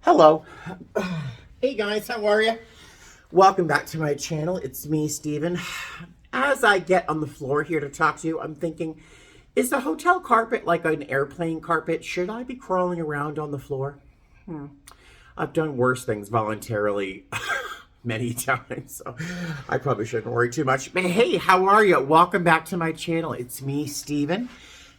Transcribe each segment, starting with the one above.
Hello. Hey guys, how are you? Welcome back to my channel. It's me, Steven. As I get on the floor here to talk to you, I'm thinking, is the hotel carpet like an airplane carpet? Should I be crawling around on the floor? I've done worse things voluntarily many times, so I probably shouldn't worry too much. But hey, how are you? Welcome back to my channel. It's me, Steven.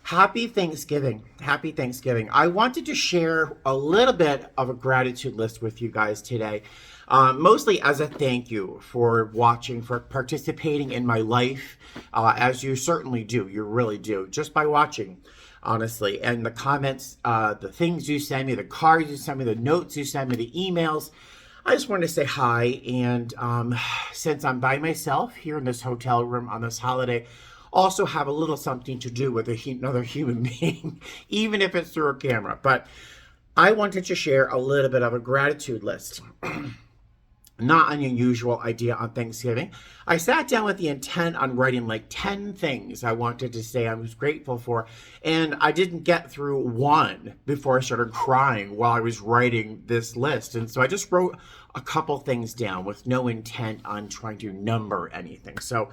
Happy Thanksgiving. Happy Thanksgiving. I wanted to share a little bit of a gratitude list with you guys today, mostly as a thank you for watching, for participating in my life, as you certainly do. You really do, just by watching, honestly. And the comments, the things you send me, the cards you send me, the notes you send me, the emails. I just wanted to say hi. And since I'm by myself here in this hotel room on this holiday, also have a little something to do with another human being, even if it's through a camera. But I wanted to share a little bit of a gratitude list. Not an unusual idea on Thanksgiving. I sat down with the intent on writing like 10 things I wanted to say I was grateful for, and I didn't get through one before I started crying while I was writing this list. And so I just wrote a couple things down with no intent on trying to number anything. So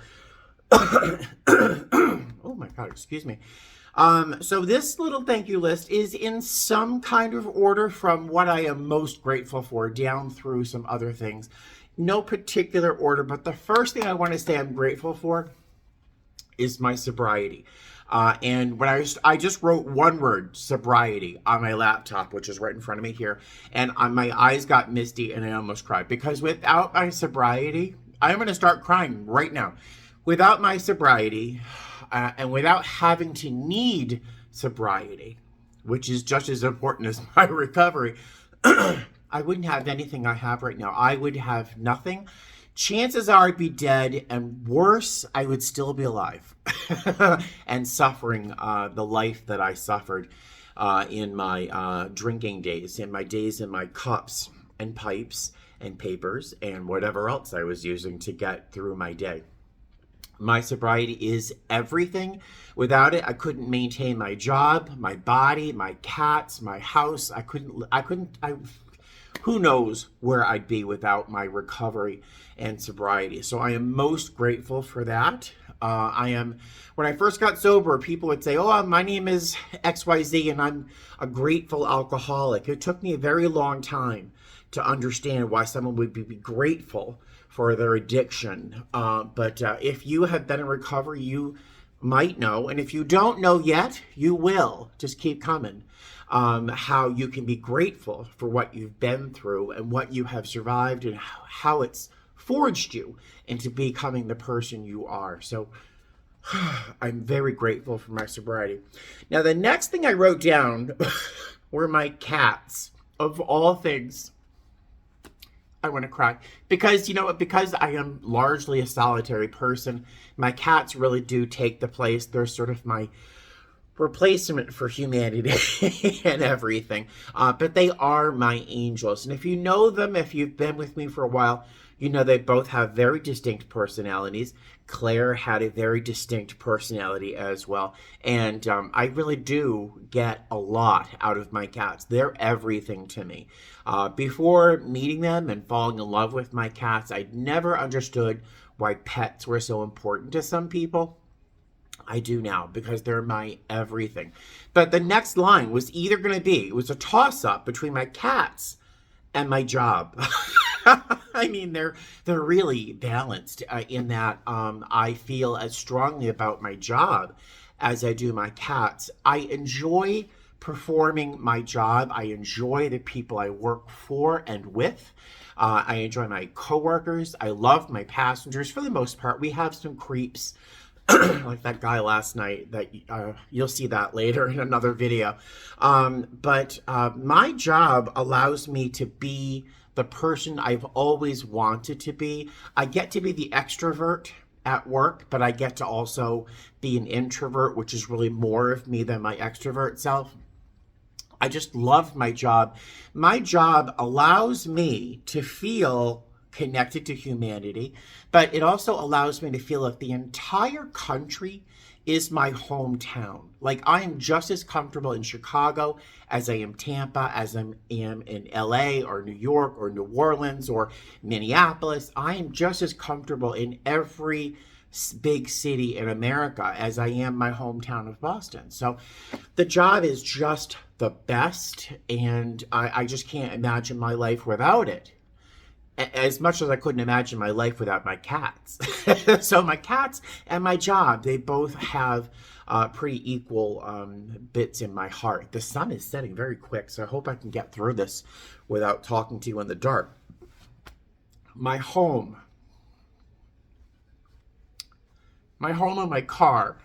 oh my God, excuse me. So this little thank you list is in some kind of order from what I am most grateful for down through some other things. No particular order, but the first thing I want to say I'm grateful for is my sobriety. And when I just wrote one word, sobriety, on my laptop, which is right in front of me here, and my eyes got misty and I almost cried, because without my sobriety, I'm going to start crying right now. Without my sobriety, and without having to need sobriety, which is just as important as my recovery, I wouldn't have anything I have right now. I would have nothing. Chances are I'd be dead, and worse, I would still be alive and suffering the life that I suffered in my drinking days, in my days in my cups and pipes and papers and whatever else I was using to get through my day. My sobriety is everything. Without it, I couldn't maintain my job, my body, my cats, my house. Who knows where I'd be without my recovery and sobriety. So I am most grateful for that. When I first got sober, people would say, oh, my name is XYZ and I'm a grateful alcoholic. It took me a very long time to understand why someone would be grateful for their addiction. But if you have been in recovery, you might know. And if you don't know yet, you will. Just keep coming. How you can be grateful for what you've been through and what you have survived and how it's forged you into becoming the person you are. So I'm very grateful for my sobriety. Now, the next thing I wrote down were my cats, of all things. I want to cry because, because I am largely a solitary person, my cats really do take the place. They're sort of my replacement for humanity and everything. But they are my angels. And if you know them, if you've been with me for a while, you know they both have very distinct personalities. Claire had a very distinct personality as well. And I really do get a lot out of my cats. They're everything to me. Before meeting them and falling in love with my cats, I'd never understood why pets were so important to some people. I do now, because they're my everything. But the next line was either going to be, it was a toss-up between my cats and my job. I mean, they're really balanced in that I feel as strongly about my job as I do my cats. I enjoy performing my job. I enjoy the people I work for and with. I enjoy my coworkers. I love my passengers for the most part. We have some creeps like that guy last night that you'll see that later in another video. But my job allows me to be the person I've always wanted to be. I get to be the extrovert at work, but I get to also be an introvert, which is really more of me than my extrovert self. I just love my job. My job allows me to feel connected to humanity, but it also allows me to feel like the entire country is my hometown. Like, I am just as comfortable in Chicago as I am Tampa, as I am in LA or New York or New Orleans or Minneapolis. I am just as comfortable in every big city in America as I am my hometown of Boston. So the job is just the best, and I just can't imagine my life without it. As much as I couldn't imagine my life without my cats. So my cats and my job, they both have pretty equal bits in my heart. The sun is setting very quick, so I hope I can get through this without talking to you in the dark. My home and my car.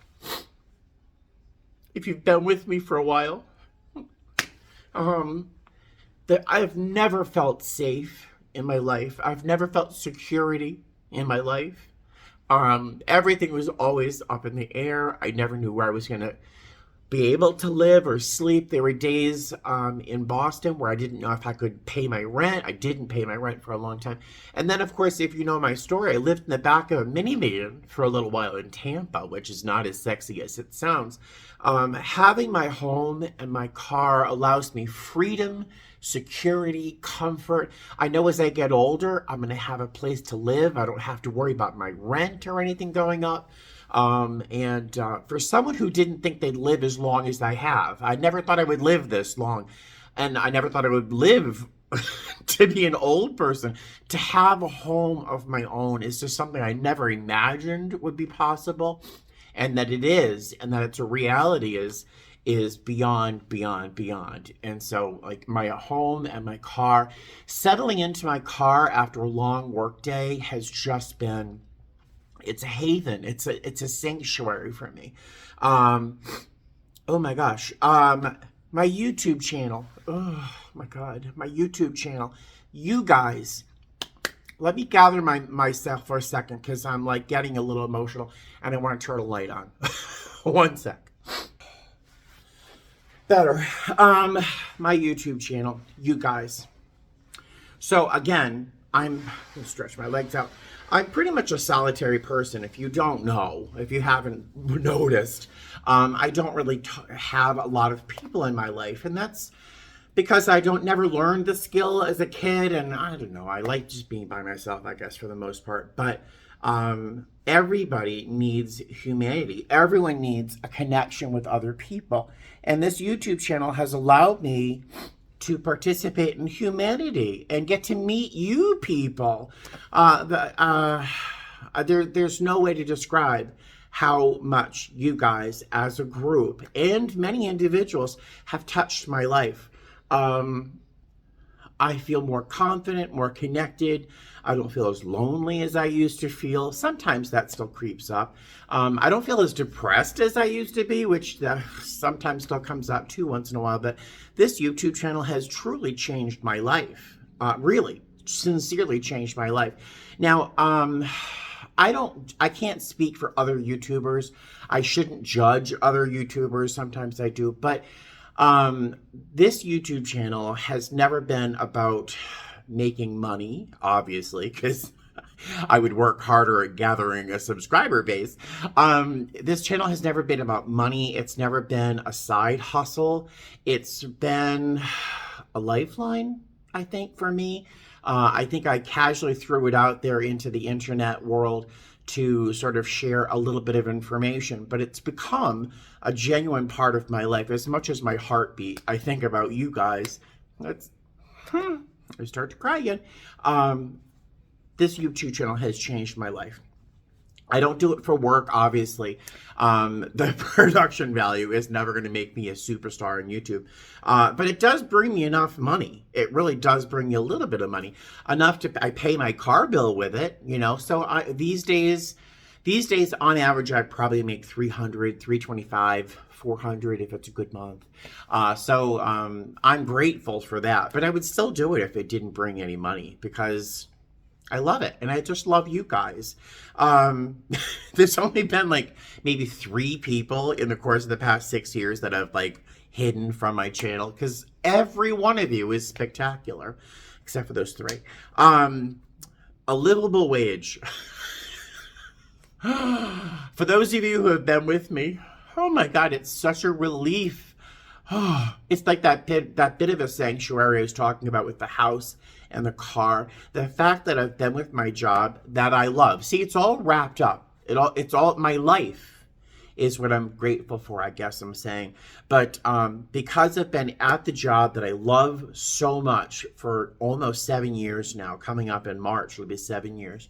If you've been with me for a while, that I have never felt safe in my life. I've never felt security in my life. Everything was always up in the air. I never knew where I was going to be able to live or sleep. There were days in Boston where I didn't know if I could pay my rent. I didn't pay my rent for a long time. And then, of course, if you know my story, I lived in the back of a minivan for a little while in Tampa, which is not as sexy as it sounds. Having my home and my car allows me freedom, security, comfort. I know as I get older, I'm going to have a place to live. I don't have to worry about my rent or anything going up. For someone who didn't think they'd live as long as I have, I never thought I would live this long. And I never thought I would live to be an old person. To have a home of my own is just something I never imagined would be possible. And that it is, and that it's a reality is beyond. And so, like, my home and my car, settling into my car after a long work day has just been, it's a haven. It's a sanctuary for me. Oh my gosh. My YouTube channel. Oh my God. My YouTube channel. You guys, let me gather myself for a second, because I'm like getting a little emotional and I want to turn a light on. One sec. Better. My YouTube channel. You guys. So again, I'm going to stretch my legs out. I'm pretty much a solitary person. If you don't know, if you haven't noticed, I don't really have a lot of people in my life. And that's because I never learned the skill as a kid. And I don't know, I like just being by myself, I guess, for the most part. But everybody needs humanity. Everyone needs a connection with other people. And this YouTube channel has allowed me to participate in humanity and get to meet you people. There's no way to describe how much you guys as a group and many individuals have touched my life. I feel more confident, more connected. I don't feel as lonely as I used to feel. Sometimes that still creeps up. I don't feel as depressed as I used to be, which sometimes still comes out too once in a while. But this YouTube channel has truly changed my life. Really, sincerely changed my life. Now, I can't speak for other YouTubers. I shouldn't judge other YouTubers. Sometimes I do. But this YouTube channel has never been about making money, obviously, because I would work harder at gathering a subscriber base. This channel has never been about money. It's never been a side hustle. It's been a lifeline, I think, for me. I think I casually threw it out there into the internet world to sort of share a little bit of information, but it's become a genuine part of my life. As much as my heartbeat, I think about you guys. I start to cry again. This YouTube channel has changed my life. I don't do it for work, obviously. The production value is never going to make me a superstar on YouTube. But it does bring me enough money. It really does bring me a little bit of money. Enough to, I pay my car bill with it, you know. So these days, on average, I probably make $300, $325, $400 if it's a good month. So I'm grateful for that. But I would still do it if it didn't bring any money, because I love it. And I just love you guys. There's only been like maybe 3 people in the course of the past 6 years that have like hidden from my channel, because every one of you is spectacular, except for those 3. A livable wage. For those of you who have been with me, oh my God, it's such a relief. It's like that bit of a sanctuary I was talking about with the house and the car. The fact that I've been with my job that I love. See, it's all wrapped up. It's all my life is what I'm grateful for, I guess I'm saying. But because I've been at the job that I love so much for almost 7 years now, coming up in March, it'll be 7 years.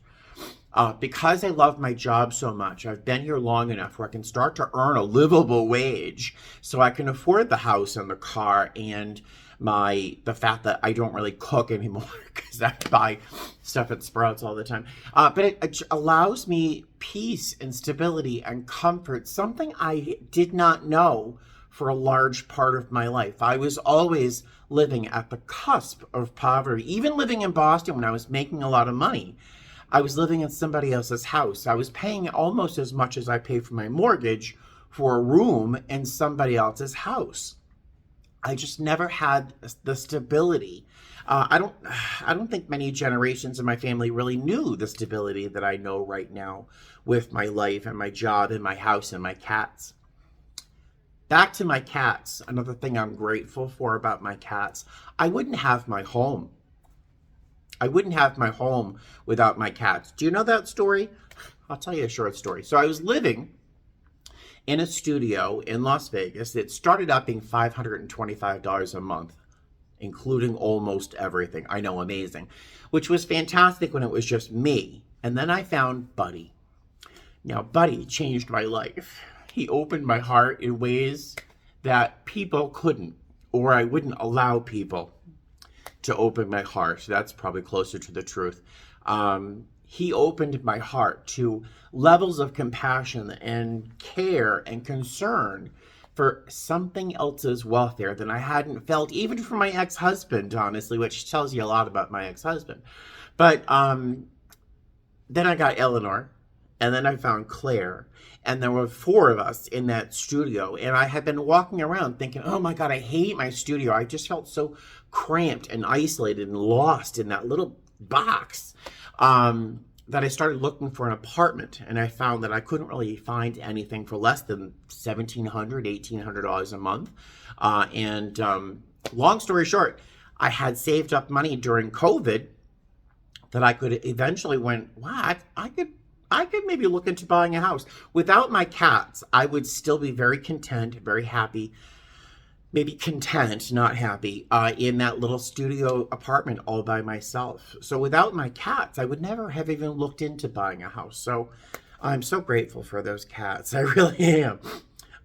Because I love my job so much, I've been here long enough where I can start to earn a livable wage so I can afford the house and the car and the fact that I don't really cook anymore because I buy stuff at Sprouts all the time. But it allows me peace and stability and comfort, something I did not know for a large part of my life. I was always living at the cusp of poverty. Even living in Boston when I was making a lot of money, I was living in somebody else's house. I was paying almost as much as I pay for my mortgage for a room in somebody else's house. I just never had the stability. I don't think many generations in my family really knew the stability that I know right now with my life and my job and my house and my cats. Back to my cats. Another thing I'm grateful for about my cats. I wouldn't have my home. I wouldn't have my home without my cats. Do you know that story? I'll tell you a short story. So I was living in a studio in Las Vegas. It started out being $525 a month, including almost everything. I know, amazing. Which was fantastic when it was just me. And then I found Buddy. Now, Buddy changed my life. He opened my heart in ways that people couldn't, or I wouldn't allow people to open my heart. That's probably closer to the truth. He opened my heart to levels of compassion and care and concern for something else's welfare than I hadn't felt, even from my ex-husband, honestly, which tells you a lot about my ex-husband. But then I got Eleanor, and then I found Claire, and there were 4 of us in that studio, and I had been walking around thinking, oh my God, I hate my studio. I just felt so cramped and isolated and lost in that little box that I started looking for an apartment, and I found that I couldn't really find anything for less than $1,700, $1,800 a month. Long story short, I had saved up money during COVID that I could eventually wow, I could maybe look into buying a house. Without my cats, I would still be very content, very happy, maybe content, not happy, in that little studio apartment all by myself. So without my cats, I would never have even looked into buying a house. So I'm so grateful for those cats. I really am.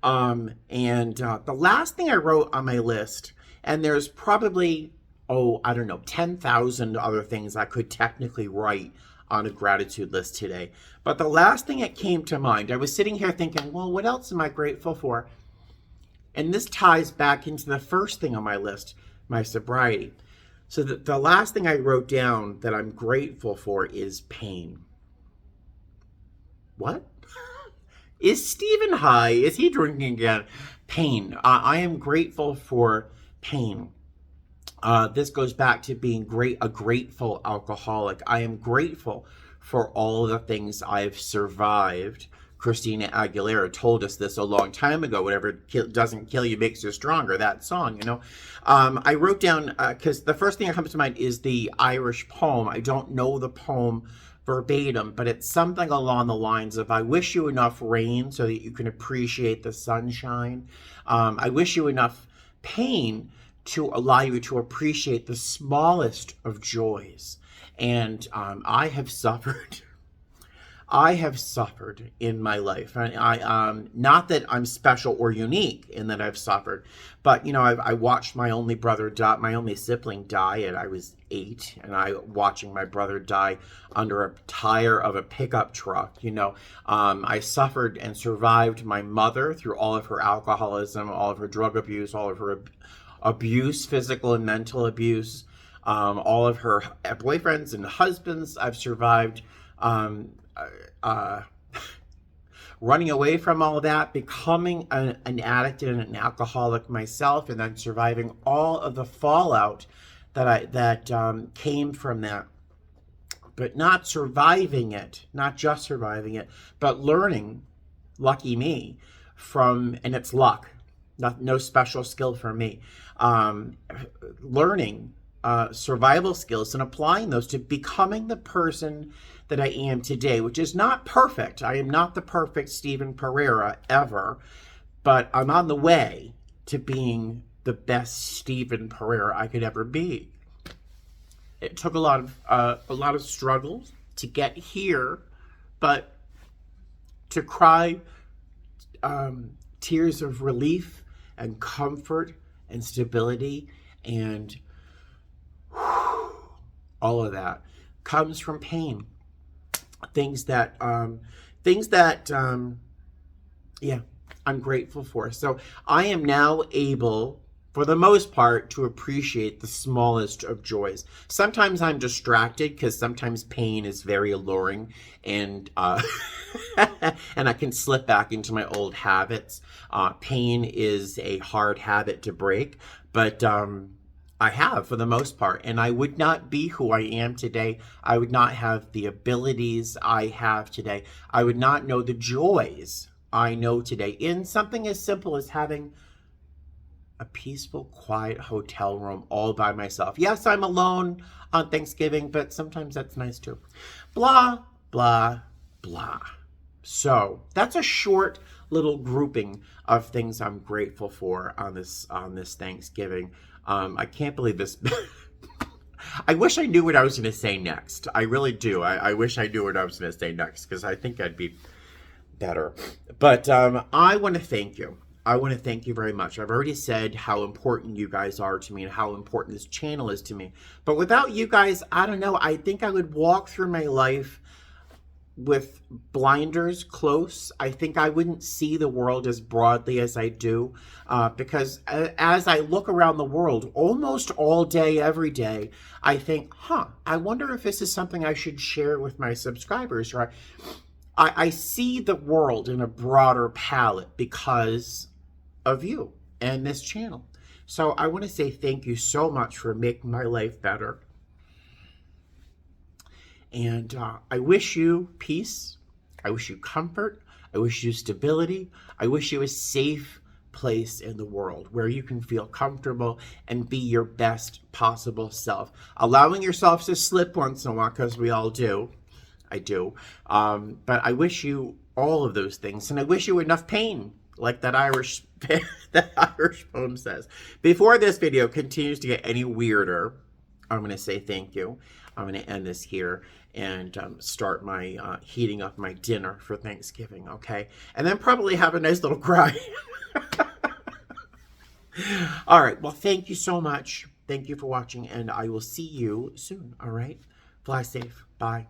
The last thing I wrote on my list, and there's probably, I don't know, 10,000 other things I could technically write on a gratitude list today. But the last thing that came to mind, I was sitting here thinking, well, what else am I grateful for? And this ties back into the first thing on my list, my sobriety. So the last thing I wrote down that I'm grateful for is pain. What? Is Stephen high? Is he drinking again? Pain. I am grateful for pain. This goes back to being a grateful alcoholic. I am grateful for all the things I've survived. Christina Aguilera told us this a long time ago. Whatever doesn't kill you makes you stronger. That song, I wrote down, because the first thing that comes to mind is the Irish poem. I don't know the poem verbatim, but it's something along the lines of, I wish you enough rain so that you can appreciate the sunshine. I wish you enough pain to allow you to appreciate the smallest of joys. And I have suffered. I have suffered in my life. I not that I'm special or unique in that I've suffered, but I watched my only brother die, my only sibling die, and I was 8, and I watching my brother die under a tire of a pickup truck. I suffered and survived my mother through all of her alcoholism, all of her drug abuse, all of her abuse, physical and mental abuse, all of her boyfriends and husbands. I've survived. Running away from all that, becoming an addict and an alcoholic myself, and then surviving all of the fallout that came from that. but not surviving it, not just surviving it, but learning, lucky me, from, and it's luck, no special skill for me, learning survival skills and applying those to becoming the person that I am today, which is not perfect. I am not the perfect Stephen Pereira ever, but I'm on the way to being the best Stephen Pereira I could ever be. It took a lot of struggles to get here, but to cry tears of relief and comfort and stability and all of that comes from pain. Things that yeah, I'm grateful for. So I am now able, for the most part, to appreciate the smallest of joys. Sometimes I'm distracted because sometimes pain is very alluring, and and I can slip back into my old habits. Pain is a hard habit to break, but I have for the most part, and I would not be who I am today. I would not have the abilities I have today. I would not know the joys I know today in something as simple as having a peaceful, quiet hotel room all by myself. Yes, I'm alone on Thanksgiving, but sometimes that's nice too. Blah, blah, blah. So that's a short little grouping of things I'm grateful for on this Thanksgiving. I can't believe this. I wish I knew what I was going to say next. I really do. I wish I knew what I was going to say next, because I think I'd be better. But I want to thank you. I want to thank you very much. I've already said how important you guys are to me and how important this channel is to me. But without you guys, I don't know. I think I would walk through my life with blinders close. I think I wouldn't see the world as broadly as I do, because as I look around the world almost all day, every day, I think, I wonder if this is something I should share with my subscribers. Or I see the world in a broader palette because of you and this channel. So I want to say thank you so much for making my life better. And I wish you peace. I wish you comfort. I wish you stability. I wish you a safe place in the world where you can feel comfortable and be your best possible self. Allowing yourself to slip once in a while, because we all do. I do. But I wish you all of those things. And I wish you enough pain, like that Irish poem says. Before this video continues to get any weirder, I'm going to say thank you. I'm going to end this here and start my heating up my dinner for Thanksgiving, okay? And then probably have a nice little cry. All right. Well, thank you so much. Thank you for watching, and I will see you soon, all right? Fly safe. Bye.